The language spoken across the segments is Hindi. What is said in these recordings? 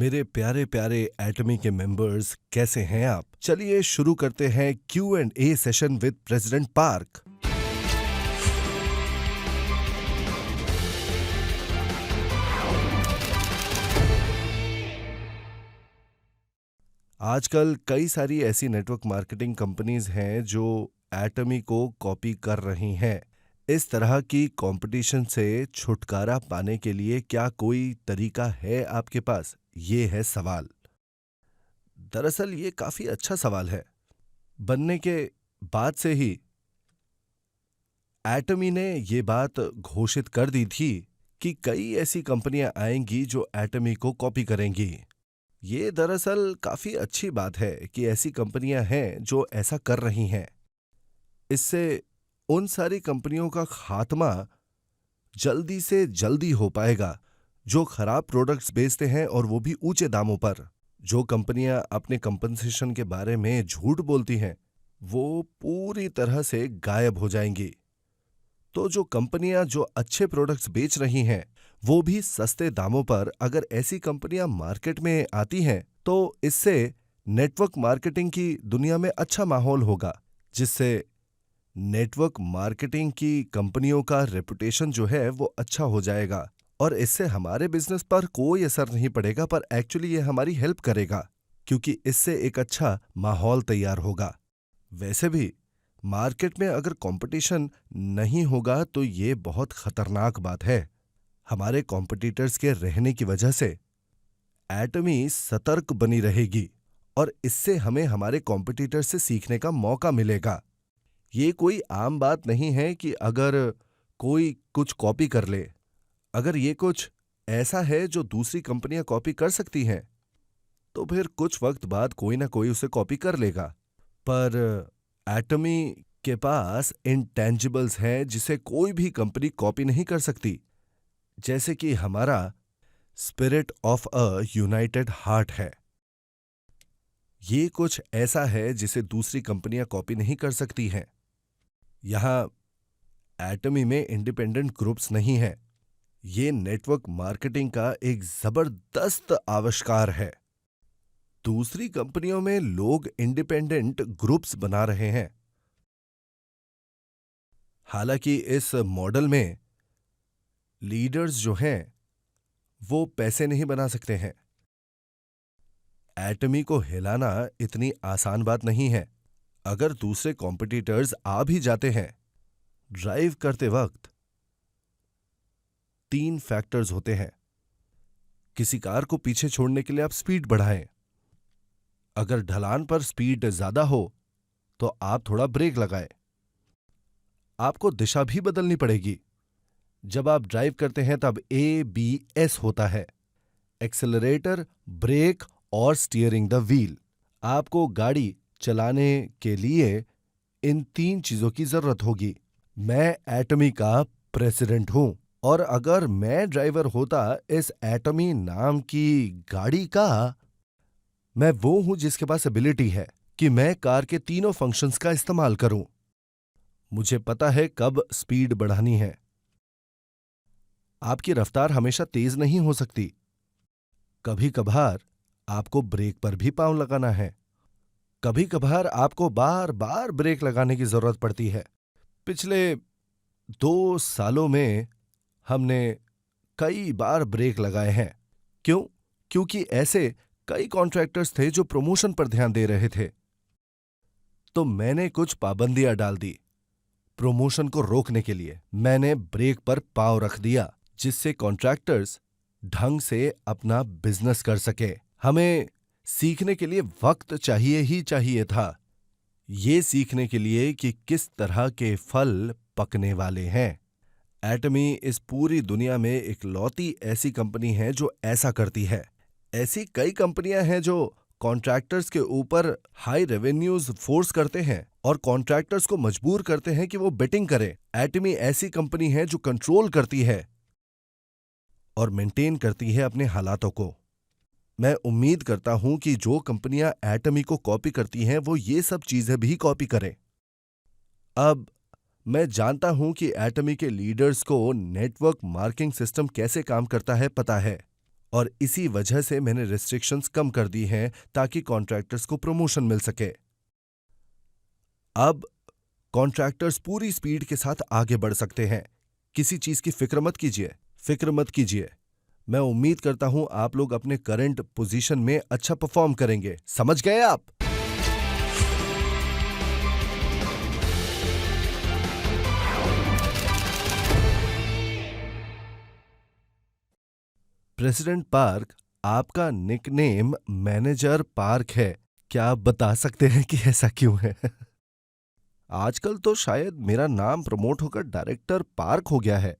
मेरे प्यारे प्यारे एटमी के मेंबर्स, कैसे हैं आप? चलिए शुरू करते हैं Q&A session with president park. आजकल कई सारी ऐसी नेटवर्क मार्केटिंग कंपनीज हैं जो एटमी को कॉपी कर रही हैं। इस तरह की कंपटीशन से छुटकारा पाने के लिए क्या कोई तरीका है आपके पास? ये है सवाल। दरअसल ये काफी अच्छा सवाल है। बनने के बाद से ही एटमी ने ये बात घोषित कर दी थी कि कई ऐसी कंपनियां आएंगी जो एटमी को कॉपी करेंगी। ये दरअसल काफी अच्छी बात है कि ऐसी कंपनियां हैं जो ऐसा कर रही हैं। इससे उन सारी कंपनियों का खात्मा जल्दी से जल्दी हो पाएगा जो खराब प्रोडक्ट्स बेचते हैं, और वो भी ऊंचे दामों पर। जो कंपनियां अपने कंपनसेशन के बारे में झूठ बोलती हैं वो पूरी तरह से गायब हो जाएंगी। तो जो कंपनियां जो अच्छे प्रोडक्ट्स बेच रही हैं वो भी सस्ते दामों पर अगर ऐसी कंपनियां मार्केट में आती हैं तो इससे नेटवर्क मार्केटिंग की दुनिया में अच्छा माहौल होगा, जिससे नेटवर्क मार्केटिंग की कंपनियों का रेपुटेशन जो है वो अच्छा हो जाएगा। और इससे हमारे बिजनेस पर कोई असर नहीं पड़ेगा, पर एक्चुअली ये हमारी हेल्प करेगा क्योंकि इससे एक अच्छा माहौल तैयार होगा। वैसे भी मार्केट में अगर कंपटीशन नहीं होगा तो ये बहुत खतरनाक बात है। हमारे कॉम्पिटिटर्स के रहने की वजह से एटमी सतर्क बनी रहेगी और इससे हमें हमारे कॉम्पिटिटर से सीखने का मौका मिलेगा। ये कोई आम बात नहीं है कि अगर कोई कुछ कॉपी कर ले। अगर ये कुछ ऐसा है जो दूसरी कंपनियां कॉपी कर सकती हैं तो फिर कुछ वक्त बाद कोई ना कोई उसे कॉपी कर लेगा। पर एटमी के पास इंटेंजिबल्स हैं जिसे कोई भी कंपनी कॉपी नहीं कर सकती, जैसे कि हमारा spirit of a United heart है। ये कुछ ऐसा है जिसे दूसरी कंपनियां कॉपी नहीं कर सकती हैं। यहां एटमी में इंडिपेंडेंट ग्रुप्स नहीं है। ये नेटवर्क मार्केटिंग का एक जबरदस्त आविष्कार है। दूसरी कंपनियों में लोग इंडिपेंडेंट ग्रुप्स बना रहे हैं। हालांकि इस मॉडल में लीडर्स जो हैं वो पैसे नहीं बना सकते हैं। एटमी को हिलाना इतनी आसान बात नहीं है। अगर दूसरे कॉम्पिटिटर्स आ भी जाते हैं, ड्राइव करते वक्त 3 फैक्टर्स होते हैं। किसी कार को पीछे छोड़ने के लिए आप स्पीड बढ़ाएं। अगर ढलान पर स्पीड ज्यादा हो तो आप थोड़ा ब्रेक लगाएं। आपको दिशा भी बदलनी पड़ेगी। जब आप ड्राइव करते हैं तब ABS होता है, एक्सेलरेटर, ब्रेक और स्टीयरिंग द व्हील। आपको गाड़ी चलाने के लिए इन 3 चीजों की जरूरत होगी। मैं एटमी का प्रेसिडेंट हूं, और अगर मैं ड्राइवर होता इस एटमी नाम की गाड़ी का, मैं वो हूं जिसके पास एबिलिटी है कि मैं कार के तीनों फंक्शंस का इस्तेमाल करूं। मुझे पता है कब स्पीड बढ़ानी है। आपकी रफ्तार हमेशा तेज नहीं हो सकती। कभी कभार आपको ब्रेक पर भी पांव लगाना है। कभी कभार आपको बार बार ब्रेक लगाने की जरूरत पड़ती है। पिछले 2 सालों में हमने कई बार ब्रेक लगाए हैं। क्यों? क्योंकि ऐसे कई कॉन्ट्रैक्टर्स थे जो प्रमोशन पर ध्यान दे रहे थे। तो मैंने कुछ पाबंदियां डाल दी। प्रमोशन को रोकने के लिए मैंने ब्रेक पर पांव रख दिया, जिससे कॉन्ट्रैक्टर्स ढंग से अपना बिजनेस कर सके। हमें सीखने के लिए वक्त चाहिए ही चाहिए था, ये सीखने के लिए कि किस तरह के फल पकने वाले हैं। एटमी इस पूरी दुनिया में इकलौती ऐसी कंपनी है जो ऐसा करती है। ऐसी कई कंपनियां हैं जो कॉन्ट्रैक्टर्स के ऊपर हाई रेवेन्यूज फोर्स करते हैं और कॉन्ट्रैक्टर्स को मजबूर करते हैं कि वो बेटिंग करें। एटमी ऐसी कंपनी है जो कंट्रोल करती है और मेंटेन करती है अपने हालातों को। मैं उम्मीद करता हूं कि जो कंपनियां एटमी को कॉपी करती हैं वो ये सब चीजें भी कॉपी करें। अब मैं जानता हूं कि एटमी के लीडर्स को नेटवर्क मार्केटिंग सिस्टम कैसे काम करता है पता है, और इसी वजह से मैंने रिस्ट्रिक्शंस कम कर दी हैं ताकि कॉन्ट्रैक्टर्स को प्रमोशन मिल सके। अब कॉन्ट्रैक्टर्स पूरी स्पीड के साथ आगे बढ़ सकते हैं। किसी चीज की फिक्र मत कीजिए। मैं उम्मीद करता हूं आप लोग अपने करंट पोजीशन में अच्छा परफॉर्म करेंगे। समझ गए आप? प्रेसिडेंट पार्क, आपका निकनेम मैनेजर पार्क है। क्या आप बता सकते हैं कि ऐसा क्यों है? आजकल तो शायद मेरा नाम प्रमोट होकर डायरेक्टर पार्क हो गया है।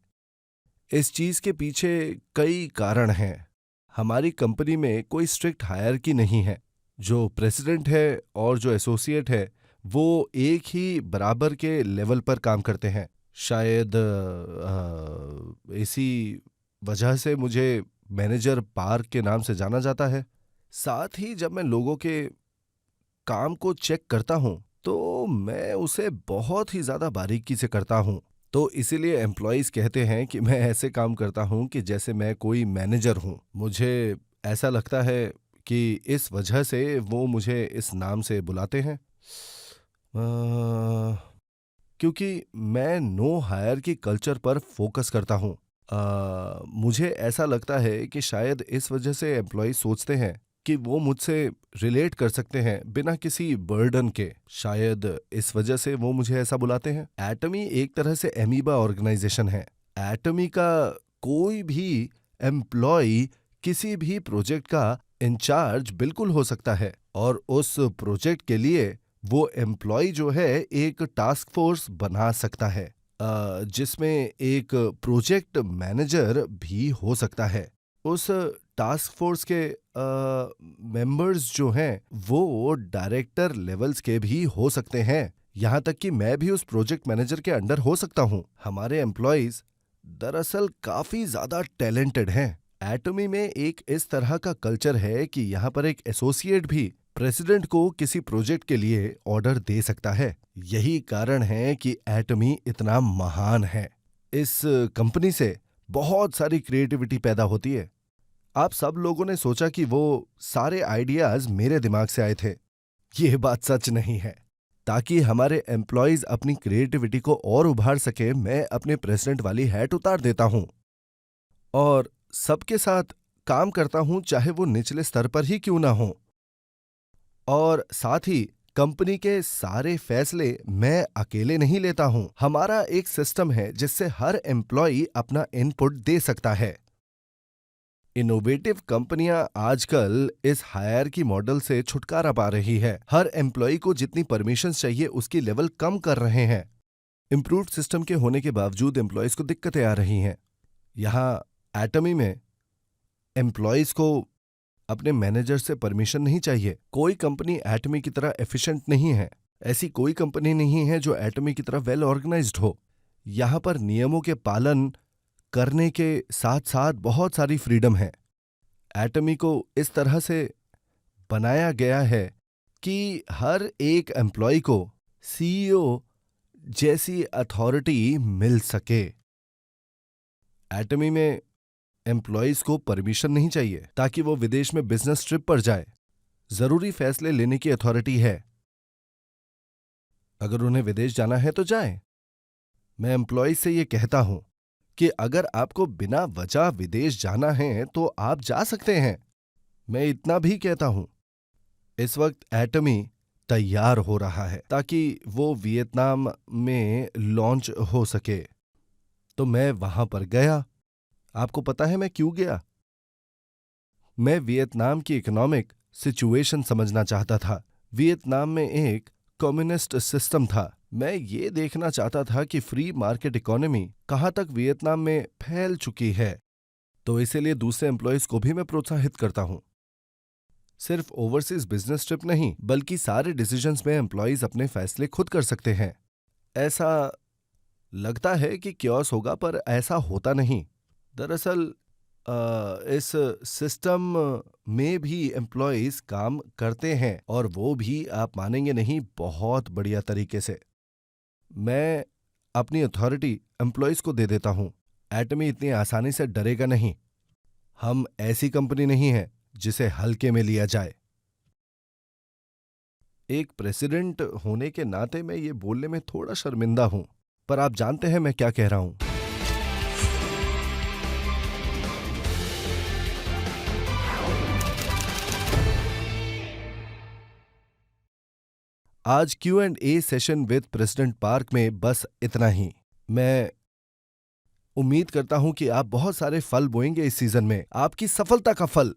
इस चीज के पीछे कई कारण हैं। हमारी कंपनी में कोई स्ट्रिक्ट हायरार्की नहीं है। जो प्रेसिडेंट है और जो एसोसिएट है वो एक ही बराबर के लेवल पर काम करते हैं। शायद इसी वजह से मुझे मैनेजर पार्क के नाम से जाना जाता है। साथ ही जब मैं लोगों के काम को चेक करता हूं तो मैं उसे बहुत ही ज्यादा बारीकी से करता हूं। तो इसीलिए एम्प्लॉयज कहते हैं कि मैं ऐसे काम करता हूं कि जैसे मैं कोई मैनेजर हूं। मुझे ऐसा लगता है कि इस वजह से वो मुझे इस नाम से बुलाते हैं। क्योंकि मैं नो हायर की कल्चर पर फोकस करता हूं। मुझे ऐसा लगता है कि शायद इस वजह से एम्प्लॉय सोचते हैं कि वो मुझसे रिलेट कर सकते हैं बिना किसी बर्डन के। शायद इस वजह से वो मुझे ऐसा बुलाते हैं। एटमी एक तरह से एमीबा ऑर्गेनाइजेशन है। एटमी का कोई भी एम्प्लॉय किसी भी प्रोजेक्ट का इंचार्ज बिल्कुल हो सकता है और उस प्रोजेक्ट के लिए वो एम्प्लॉय जो है एक टास्क फोर्स बना सकता है, जिसमें एक प्रोजेक्ट मैनेजर भी हो सकता है। उस टास्क फोर्स के मेंबर्स जो हैं वो डायरेक्टर लेवल्स के भी हो सकते हैं। यहाँ तक कि मैं भी उस प्रोजेक्ट मैनेजर के अंडर हो सकता हूँ। हमारे एम्प्लॉयज दरअसल काफी ज्यादा टैलेंटेड हैं। एटमी में एक इस तरह का कल्चर है कि यहाँ पर एक एसोसिएट भी प्रेसिडेंट को किसी प्रोजेक्ट के लिए ऑर्डर दे सकता है। यही कारण है कि एटमी इतना महान है। इस कंपनी से बहुत सारी क्रिएटिविटी पैदा होती है। आप सब लोगों ने सोचा कि वो सारे आइडियाज मेरे दिमाग से आए थे। ये बात सच नहीं है। ताकि हमारे एम्प्लॉयज अपनी क्रिएटिविटी को और उभार सके, मैं अपने प्रेसिडेंट वाली हैट उतार देता हूं और सबके साथ काम करता हूं, चाहे वो निचले स्तर पर ही क्यों ना हो। और साथ ही कंपनी के सारे फैसले मैं अकेले नहीं लेता हूं। हमारा एक सिस्टम है जिससे हर एम्प्लॉय अपना इनपुट दे सकता है। इनोवेटिव कंपनियां आजकल इस हायरार्की मॉडल से छुटकारा पा रही है। हर एम्प्लॉय को जितनी परमिशंस चाहिए उसकी लेवल कम कर रहे हैं। इंप्रूव्ड सिस्टम के होने के बावजूद एम्प्लॉयज को दिक्कतें आ रही हैं। यहां एटमी में एम्प्लॉयज को अपने मैनेजर से परमिशन नहीं चाहिए। कोई कंपनी एटमी की तरह एफिशिएंट नहीं है। ऐसी कोई कंपनी नहीं है जो एटमी की तरह वेल ऑर्गेनाइज्ड हो। यहां पर नियमों के पालन करने के साथ साथ बहुत सारी फ्रीडम है। एटमी को इस तरह से बनाया गया है कि हर एक एम्प्लॉय को सीईओ जैसी अथॉरिटी मिल सके। एटमी में एम्प्लॉयज को परमिशन नहीं चाहिए ताकि वो विदेश में बिजनेस ट्रिप पर जाए। जरूरी फैसले लेने की अथॉरिटी है। अगर उन्हें विदेश जाना है तो जाएं। मैं एम्प्लॉयज से ये कहता हूं कि अगर आपको बिना वजह विदेश जाना है तो आप जा सकते हैं। मैं इतना भी कहता हूं, इस वक्त एटमी तैयार हो रहा है ताकि वो वियतनाम में लॉन्च हो सके। तो मैं वहां पर गया। आपको पता है मैं क्यों गया? मैं वियतनाम की इकोनॉमिक सिचुएशन समझना चाहता था। वियतनाम में एक कम्युनिस्ट सिस्टम था। मैं ये देखना चाहता था कि फ्री मार्केट इकोनॉमी कहां तक वियतनाम में फैल चुकी है। तो इसीलिए दूसरे एम्प्लॉयज को भी मैं प्रोत्साहित करता हूं। सिर्फ ओवरसीज बिजनेस ट्रिप नहीं, बल्कि सारे डिसीजंस में एम्प्लॉयज अपने फैसले खुद कर सकते हैं। ऐसा लगता है कि क्योस होगा, पर ऐसा होता नहीं। दरअसल इस सिस्टम में भी एम्प्लॉयज काम करते हैं और वो भी, आप मानेंगे नहीं, बहुत बढ़िया तरीके से। मैं अपनी अथॉरिटी एम्प्लॉयज को दे देता हूं। एटमी इतनी आसानी से डरेगा नहीं। हम ऐसी कंपनी नहीं हैं जिसे हल्के में लिया जाए। एक प्रेसिडेंट होने के नाते मैं ये बोलने में थोड़ा शर्मिंदा हूं, पर आप जानते हैं मैं क्या कह रहा हूं। आज Q&A session with president park में बस इतना ही। मैं उम्मीद करता हूं कि आप बहुत सारे फल बोएंगे इस सीजन में। आपकी सफलता का फल